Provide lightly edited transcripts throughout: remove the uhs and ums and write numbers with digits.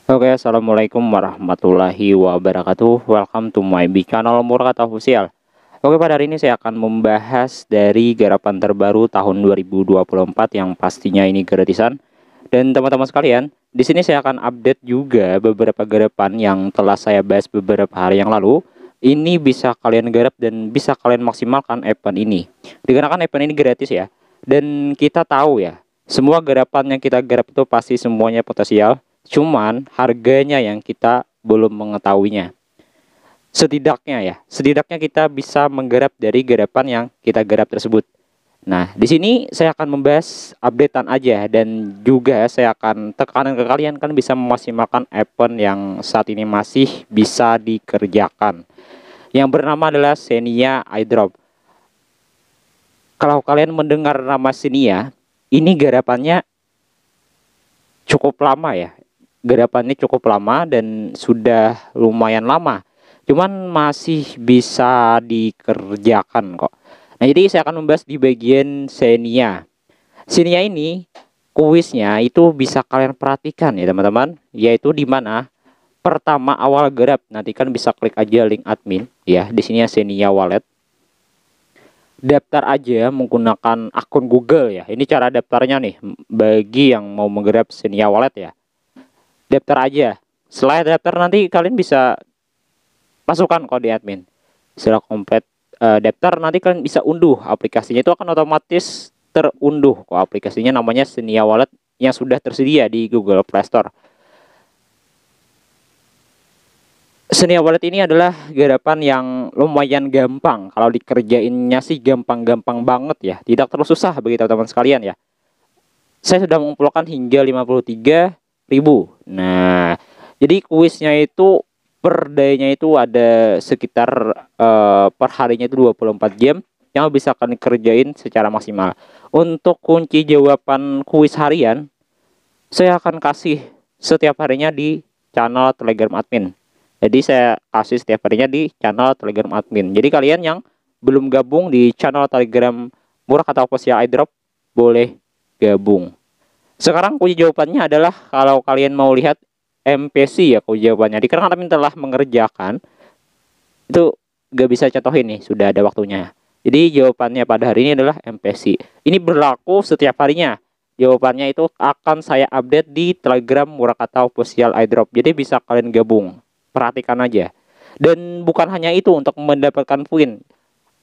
Oke, assalamualaikum warahmatullahi wabarakatuh. Welcome to my big channel Murkata Official. Oke, pada hari ini saya akan membahas dari garapan terbaru tahun 2024 yang pastinya ini gratisan. Dan teman-teman sekalian, di sini saya akan update juga beberapa garapan yang telah saya bahas beberapa hari yang lalu. Ini bisa kalian garap dan bisa kalian maksimalkan event ini. Dikarenakan event ini gratis ya. Dan kita tahu ya, semua garapan yang kita garap itu pasti semuanya potensial. Cuman harganya yang kita belum mengetahuinya. Setidaknya kita bisa menggarap dari garapan yang kita garap tersebut. Nah, di sini saya akan membahas updatean aja dan juga saya akan tekanan ke kalian kan bisa memaksimalkan event yang saat ini masih bisa dikerjakan. Yang bernama adalah Xenia iDrop. Kalau kalian mendengar nama Xenia, ini garapannya cukup lama ya. Garapannya cukup lama dan sudah lumayan lama. Cuman masih bisa dikerjakan kok. Nah, jadi saya akan membahas di bagian Xenia. Xenia ini kuisnya itu bisa kalian perhatikan ya teman-teman, yaitu di mana pertama awal garap nanti kan bisa klik aja link admin ya. Di sini Xenia Wallet. Daftar aja menggunakan akun Google ya. Ini cara daftarnya nih bagi yang mau menggarap Xenia Wallet ya. Daftar aja. Setelah daftar nanti kalian bisa masukkan kode admin. Setelah komplit daftar nanti kalian bisa unduh aplikasinya, itu akan otomatis terunduh kok aplikasinya, namanya Xenia Wallet yang sudah tersedia di Google Play Store. Xenia Wallet ini adalah garapan yang lumayan gampang. Kalau dikerjainnya sih gampang-gampang banget ya. Tidak terlalu susah bagi teman-teman sekalian ya. Saya sudah mengumpulkan hingga 53.000. Nah, jadi kuisnya itu per day-nya itu ada sekitar per harinya itu 24 jam yang bisa kalian kerjain secara maksimal. Untuk kunci jawaban kuis harian, saya akan kasih setiap harinya di channel Telegram admin. Jadi saya kasih setiap harinya di channel Telegram admin. Jadi kalian yang belum gabung di channel Telegram Murkata Official iDrop boleh gabung. Sekarang kunci jawabannya adalah kalau kalian mau lihat MPC ya kunci jawabannya. Dikarenakan admin telah mengerjakan itu gak bisa contohin nih, sudah ada waktunya. Jadi jawabannya pada hari ini adalah MPC. Ini berlaku setiap harinya. Jawabannya itu akan saya update di Telegram Murkata Official iDrop. Jadi bisa kalian gabung. Perhatikan aja. Dan bukan hanya itu untuk mendapatkan poin.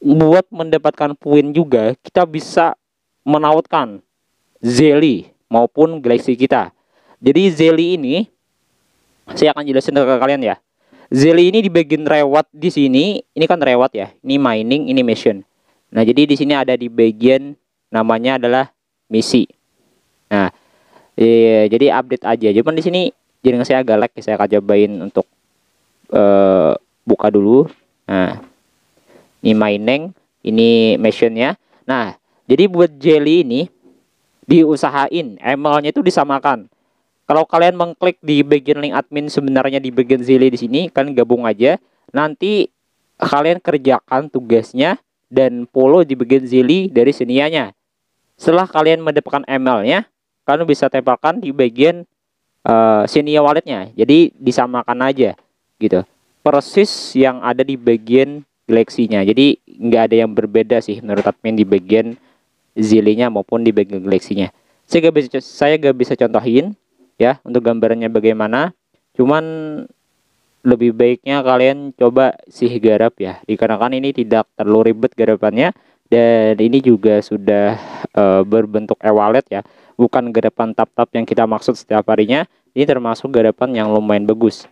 Buat mendapatkan poin juga kita bisa menautkan Zelly maupun Galaxy kita. Jadi Zelly ini saya akan jelasin ke kalian ya. Zelly ini di bagian reward di sini, ini kan reward ya. Ini mining, ini mission. Nah, jadi di sini ada di bagian namanya adalah misi. Nah, jadi update aja. Cuman di sini jaringan saya agak lag, saya akan cobain untuk buka dulu. Nah, ini mining, ini missionnya. Nah, jadi buat Jelly ini diusahain ML-nya itu disamakan. Kalau kalian mengklik di bagian link admin sebenarnya di bagian Zelly di sini, kalian gabung aja. Nanti kalian kerjakan tugasnya dan follow di bagian Zelly dari Xenia-nya. Setelah kalian mendapatkan ML-nya, kalian bisa tempelkan di bagian Xenia Wallet-nya. Jadi disamakan aja gitu. Persis yang ada di bagian Galaxy-nya. Jadi nggak ada yang berbeda sih menurut admin di bagian Zelly-nya maupun di bagian Galaxy-nya. Saya gak bisa contohin ya untuk gambarannya bagaimana. Cuman lebih baiknya kalian coba sih garap ya. Dikarenakan ini tidak terlalu ribet garapannya dan ini juga sudah berbentuk e-wallet ya. Bukan garapan tap-tap yang kita maksud setiap harinya. Ini termasuk garapan yang lumayan bagus.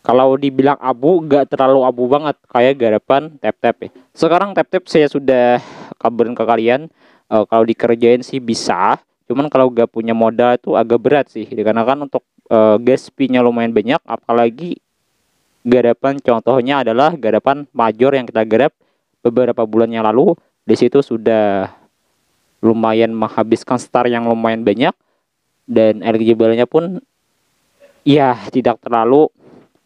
Kalau dibilang abu, gak terlalu abu banget kayak garapan tap-tap ya. Sekarang tap-tap saya sudah kabarin ke kalian. Kalau dikerjain sih bisa. Cuman kalau gak punya modal itu agak berat sih. Dikarenakan untuk gas fee-nya lumayan banyak. Apalagi garapan contohnya adalah garapan major yang kita garap beberapa bulan yang lalu. Di situ sudah lumayan menghabiskan star yang lumayan banyak. Dan eligible-nya pun ya tidak terlalu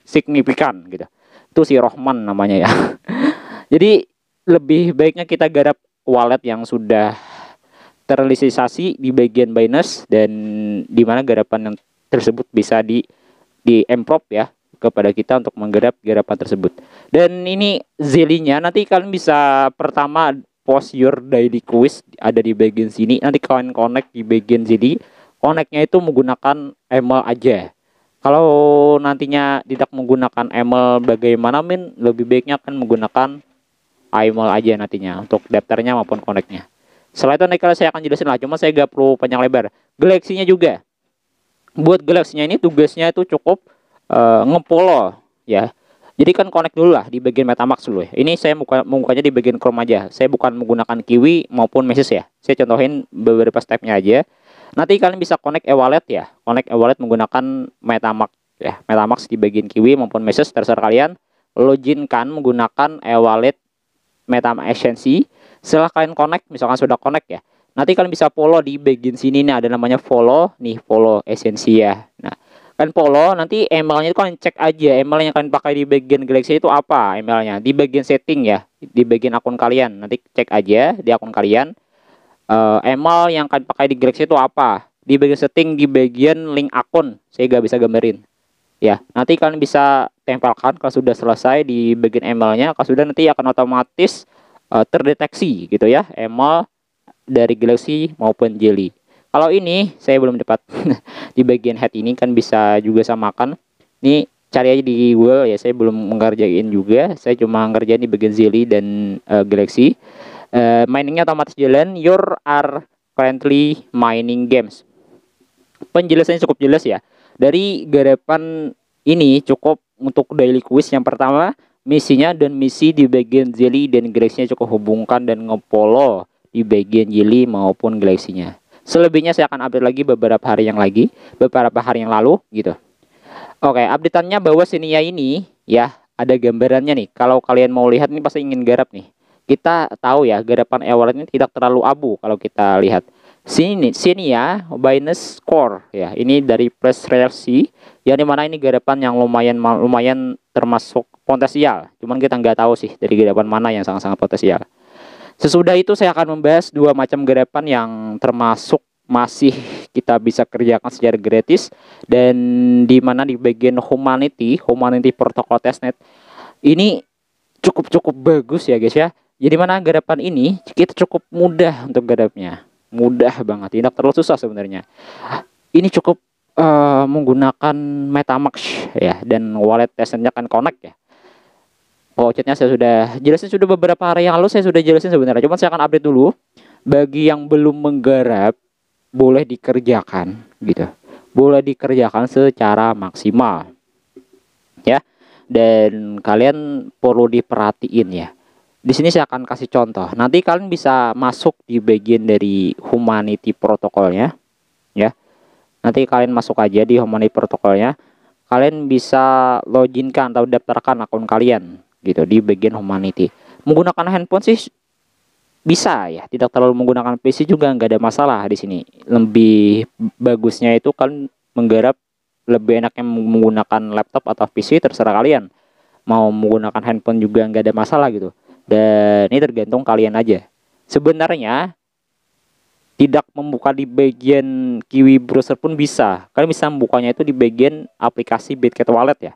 signifikan gitu. Itu si Rohman namanya ya. Jadi lebih baiknya kita garap wallet yang sudah terrealisasi di bagian Binance dan di mana garapan yang tersebut bisa di di improve ya kepada kita untuk menggarap garapan tersebut. Dan ini zelinya nanti kalian bisa pertama post your daily quiz ada di bagian sini. Nanti kalian connect di bagian sini. Connectnya itu menggunakan email aja. Kalau nantinya tidak menggunakan email bagaimana lebih baiknya akan menggunakan email aja nantinya untuk daftarnya maupun connectnya. Setelah itu nanti kalau saya akan jelasin lah, cuma saya gak perlu panjang lebar. Galaxy-nya juga. Buat Galaxy-nya ini tugasnya itu cukup ngepolo ya. Jadi kan connect dulu lah di bagian MetaMask dulu ya. Ini saya membukanya di bagian Chrome aja. Saya bukan menggunakan Kiwi maupun Message ya. Saya contohin beberapa stepnya aja. Nanti kalian bisa connect e-wallet ya. Connect e-wallet menggunakan MetaMask ya. MetaMask di bagian Kiwi maupun Message terserah kalian. Login kan menggunakan e-wallet MetaMask Agency. Setelah kalian connect, misalkan sudah connect ya, nanti kalian bisa follow di bagian sini nih ada namanya follow nih, follow Agency ya. Nah, kalian follow, nanti emailnya itu kalian cek aja email yang kalian pakai di bagian Galaxy itu apa emailnya, di bagian setting ya, di bagian akun kalian. Nanti cek aja di akun kalian email yang kalian pakai di Galaxy itu apa, di bagian setting, di bagian link akun. Saya gak bisa gambarin ya. Nanti kalian bisa tempelkan kalau sudah selesai di bagian emailnya. Kalau sudah, nanti akan otomatis terdeteksi gitu ya email dari Galaxy maupun Jelly. Kalau ini saya belum dapat di bagian head ini kan bisa juga samakan. Ini cari aja di Google ya, saya belum mengerjain juga. Saya cuma ngerjain di bagian Jelly dan Galaxy. Miningnya otomatis jalan. You are currently mining games. Penjelasannya cukup jelas ya. Dari garapan ini cukup untuk daily quiz yang pertama. Misinya dan misi di bagian Jelly dan Galaxy-nya cukup hubungkan dan ngepolo di bagian Jelly maupun Galaxy-nya. Selebihnya saya akan update lagi beberapa hari yang lalu gitu. Oke, updateannya bahwa Xenia ini ya ada gambarannya nih. Kalau kalian mau lihat ini pasti ingin garap nih. Kita tahu ya garapan e-wallet ini tidak terlalu abu kalau kita lihat. Sini Xenia Binance Core ya. Ini dari press release yang dimana ini garapan yang lumayan termasuk potensial. Cuman kita nggak tahu sih dari garapan mana yang sangat-sangat potensial. Sesudah itu saya akan membahas dua macam garapan yang termasuk masih kita bisa kerjakan secara gratis, dan di mana di bagian Humanity Protocol Testnet ini cukup bagus ya guys ya. Jadi mana garapan ini kita cukup mudah untuk garapnya. Mudah banget, tidak terlalu susah sebenarnya. Ini cukup menggunakan MetaMask ya, dan wallet testnya kan connect ya. Vouchernya saya sudah jelasin, sudah beberapa hari yang lalu saya sudah jelasin sebenarnya. Cuman saya akan update dulu. Bagi yang belum menggarap, boleh dikerjakan gitu. Boleh dikerjakan secara maksimal. Ya. Dan kalian perlu diperhatiin ya. Di sini saya akan kasih contoh. Nanti kalian bisa masuk di bagian dari Humanity protokolnya ya. Nanti kalian masuk aja di Humanity protokolnya. Kalian bisa loginkan atau daftarkan akun kalian gitu di bagian Humanity. Menggunakan handphone sih bisa ya, tidak terlalu menggunakan PC juga nggak ada masalah di sini. Lebih bagusnya itu kan menggarap lebih enaknya menggunakan laptop atau PC, terserah kalian. Mau menggunakan handphone juga nggak ada masalah gitu. Dan ini tergantung kalian aja. Sebenarnya tidak membuka di bagian Kiwi browser pun bisa. Kalian bisa membukanya itu di bagian aplikasi Bitget Wallet ya.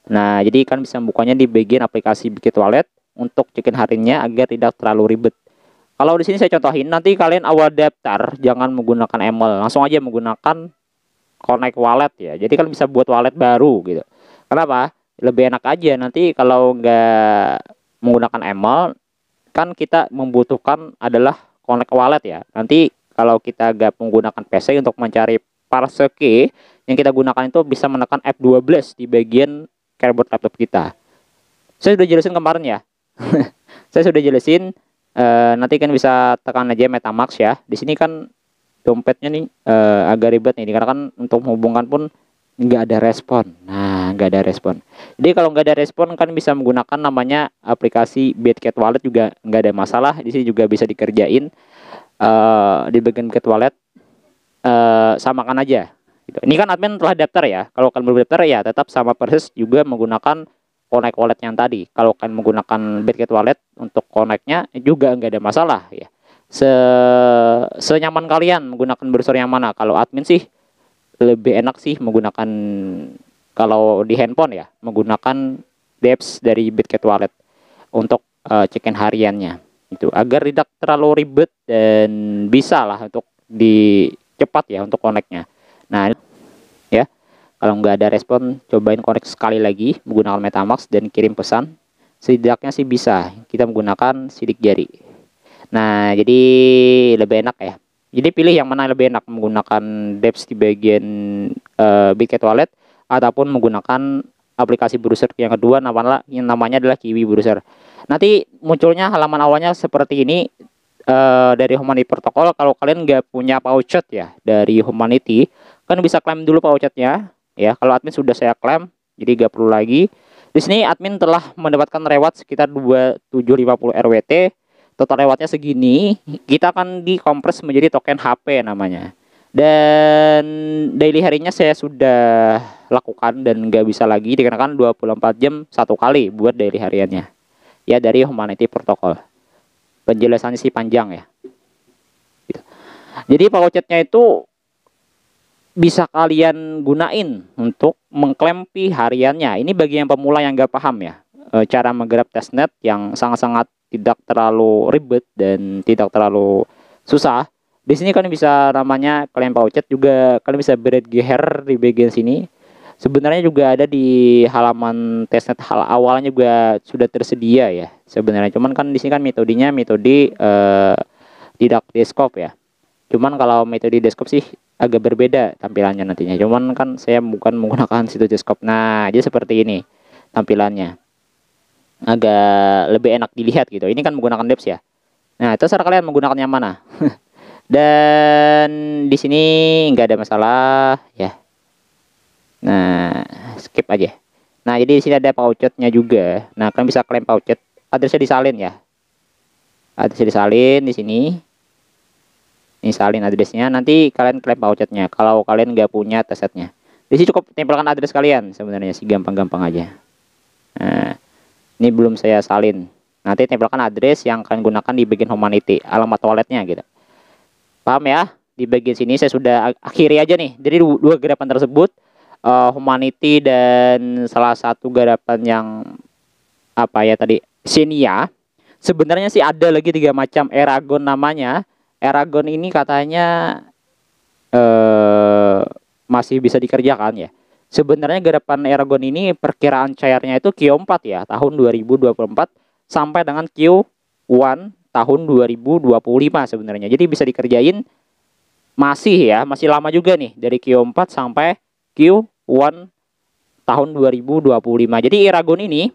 Nah, jadi kan bisa membukanya di bagian aplikasi Bitget Wallet untuk check-in harinya agar tidak terlalu ribet. Kalau di sini saya contohin, nanti kalian awal daftar jangan menggunakan email, langsung aja menggunakan Connect Wallet ya. Jadi kan bisa buat wallet baru gitu. Kenapa? Lebih enak aja. Nanti kalau nggak menggunakan email, kan kita membutuhkan adalah Connect Wallet ya. Nanti kalau kita nggak menggunakan PC untuk mencari parse key, yang kita gunakan itu bisa menekan F12 di bagian keyboard laptop kita. Saya sudah jelasin kemarin ya. Saya sudah jelasin. Nanti kan bisa tekan aja MetaMask ya. Di sini kan dompetnya nih agak ribet nih, karena kan untuk menghubungkan pun nggak ada respon. Nah, nggak ada respon. Jadi kalau nggak ada respon kan bisa menggunakan namanya aplikasi Bitget Wallet juga nggak ada masalah. Di sini juga bisa dikerjain di bagian Bitget Wallet. Samakan aja. Gitu. Ini kan admin telah daftar ya. Kalau kalian belum daftar ya tetap sama persis juga menggunakan Connect Wallet yang tadi. Kalau kalian menggunakan Bitget Wallet untuk connect-nya juga nggak ada masalah ya. Senyaman kalian menggunakan browser yang mana. Kalau admin sih lebih enak sih menggunakan kalau di handphone ya menggunakan Depps dari Bitget Wallet untuk check-in hariannya itu agar tidak terlalu ribet dan bisa lah untuk cepat ya untuk connect-nya. Nah ya, kalau nggak ada respon cobain connect sekali lagi menggunakan MetaMask dan kirim pesan. Setidaknya sih bisa kita menggunakan sidik jari. Nah jadi lebih enak ya. Jadi pilih yang mana lebih enak, menggunakan Depps di bagian Bitget Wallet ataupun menggunakan aplikasi browser yang kedua yang namanya adalah Kiwi Browser. Nanti munculnya halaman awalnya seperti ini dari Humanity Protocol. Kalau kalian nggak punya pouchet ya dari Humanity, kan bisa klaim dulu pouchetnya ya. Kalau admin sudah saya klaim, jadi nggak perlu lagi. Di sini admin telah mendapatkan reward sekitar 2750 RWT. Total rewardnya segini, kita akan dikompres menjadi token HP namanya. Dan daily harinya saya sudah lakukan dan nggak bisa lagi dikarenakan 24 jam satu kali buat daily hariannya. Ya dari Humanity Protocol. Penjelasannya sih panjang ya. Gitu. Jadi pouchetnya itu bisa kalian gunain untuk mengklaim fee hariannya. Ini bagi yang pemula yang nggak paham ya. Cara menggarap testnet yang sangat-sangat tidak terlalu ribet dan tidak terlalu susah. Di sini kalian bisa namanya klaim pouchet, juga kalian bisa bered geher di bagian sini. Sebenarnya juga ada di halaman testnet hal awalnya juga sudah tersedia ya sebenarnya. Cuman kan di sini kan metodenya metode tidak desktop ya. Cuman kalau metode desktop sih agak berbeda tampilannya nantinya. Cuman kan saya bukan menggunakan situs desktop. Nah, jadi seperti ini tampilannya. Agak lebih enak dilihat gitu. Ini kan menggunakan Depps ya. Nah, terserah kalian menggunakan yang mana. Dan di sini nggak ada masalah ya. Nah, skip aja. Nah, jadi di sini ada pouchetnya juga. Nah, kalian bisa klaim pouchet. Adresnya disalin ya. Adresnya disalin di sini. Ini salin adresnya. Nanti kalian klaim pouchetnya. Kalau kalian nggak punya testnetnya, di sini cukup tempelkan adres kalian. Sebenarnya sih gampang-gampang aja. Nah, ini belum saya salin. Nanti tempelkan address yang kalian gunakan di bagian Humanity, alamat walletnya gitu. Paham ya? Di bagian sini saya sudah akhiri aja nih. Jadi dua garapan tersebut, Humanity dan salah satu garapan yang apa ya tadi, Xenia. Sebenarnya sih ada lagi 3 macam Eragon namanya. Eragon ini katanya masih bisa dikerjakan ya. Sebenarnya garapan Eragon ini perkiraan cairnya itu Q4 ya, tahun 2024 sampai dengan Q1 tahun 2025 sebenarnya. Jadi bisa dikerjain masih lama juga nih dari Q4 sampai Q1 tahun 2025. Jadi Eragon ini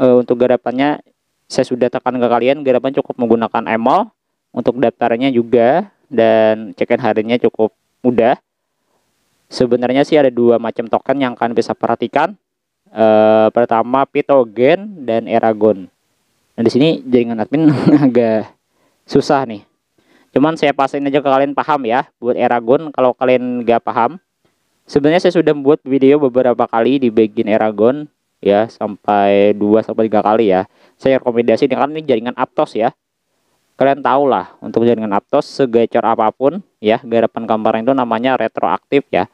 untuk garapannya saya sudah tekan ke kalian, garapan cukup menggunakan emol untuk daftarnya juga dan check-in harinya cukup mudah. Sebenarnya sih ada 2 macam token yang kalian bisa perhatikan. Pertama Pitogen dan Eragon. Nah di sini jaringan admin agak susah nih. Cuman saya pastiin aja ke kalian paham ya. Buat Eragon kalau kalian nggak paham, sebenarnya saya sudah membuat video beberapa kali di bagian Eragon ya, sampai 2-3 kali ya. Saya rekomendasi karena ini jaringan Aptos ya. Kalian tahu lah untuk jaringan Aptos segacor apapun ya, garapan kemarin itu namanya retroaktif ya.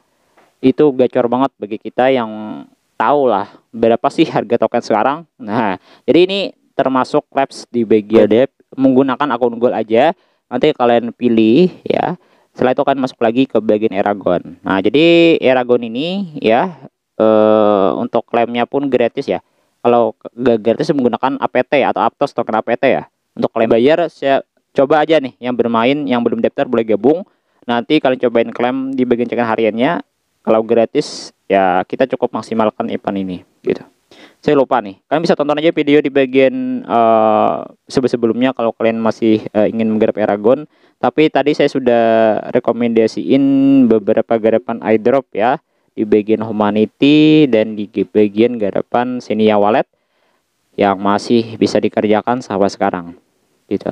Itu gacor banget bagi kita yang tahu lah berapa sih harga token sekarang. Nah, jadi ini termasuk labs di bagian Depps menggunakan akun Gold aja. Nanti kalian pilih ya. Setelah itu akan masuk lagi ke bagian Eragon. Nah, jadi Eragon ini ya untuk klaimnya pun gratis ya. Kalau gak gratis menggunakan APT atau Aptos token APT ya. Untuk klaim bayar saya coba aja nih yang bermain, yang belum daftar boleh gabung. Nanti kalian cobain klaim di bagian cekan hariannya. Kalau gratis ya kita cukup maksimalkan event ini gitu. Saya lupa nih, kalian bisa tonton aja video di bagian sebelumnya kalau kalian masih ingin menggarap Eragon. Tapi tadi saya sudah rekomendasiin beberapa garapan airdrop ya di bagian Humanity dan di bagian garapan Xenia Wallet yang masih bisa dikerjakan sampai sekarang gitu.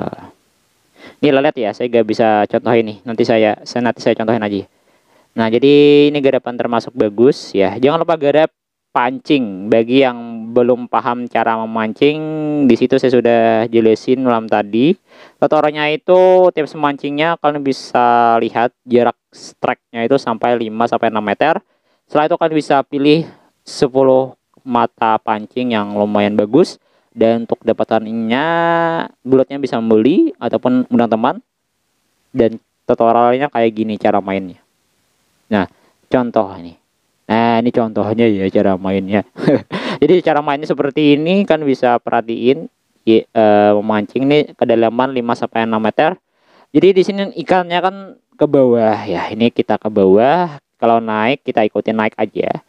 Ini lihat ya, saya gak bisa contohin nih, nanti saya contohin aja. Nah, jadi ini garapan termasuk bagus ya. Jangan lupa garap pancing. Bagi yang belum paham cara memancing, di situ saya sudah jelasin malam tadi. Tutorialnya itu tips memancingnya kalian bisa lihat jarak strike-nya itu sampai 5-6 meter. Setelah itu kalian bisa pilih 10 mata pancing yang lumayan bagus. Dan untuk dapatannya, bulatnya bisa membeli ataupun undang teman. Dan tutorialnya kayak gini cara mainnya. Nah, contoh ini. Nah, ini contohnya ya cara mainnya. Jadi cara mainnya seperti ini kan bisa perhatiin memancing nih kedalaman 5 sampai 6 meter. Jadi di sini ikannya kan ke bawah ya. Ini kita ke bawah. Kalau naik kita ikutin naik aja.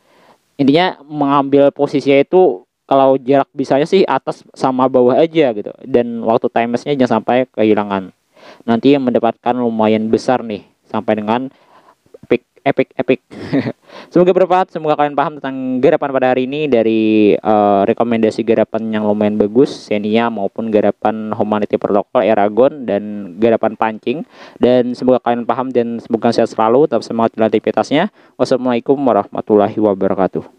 Intinya mengambil posisinya itu kalau jarak bisanya sih atas sama bawah aja gitu. Dan waktu timersnya jangan sampai kehilangan. Nanti mendapatkan lumayan besar nih sampai dengan epic. Semoga bermanfaat, semoga kalian paham tentang garapan pada hari ini dari rekomendasi garapan yang lumayan bagus Xenia maupun garapan Humanity Protocol Eragon dan garapan pancing, dan semoga kalian paham dan semoga sehat selalu, tetap semangat dalam aktivitasnya. Wassalamualaikum warahmatullahi wabarakatuh.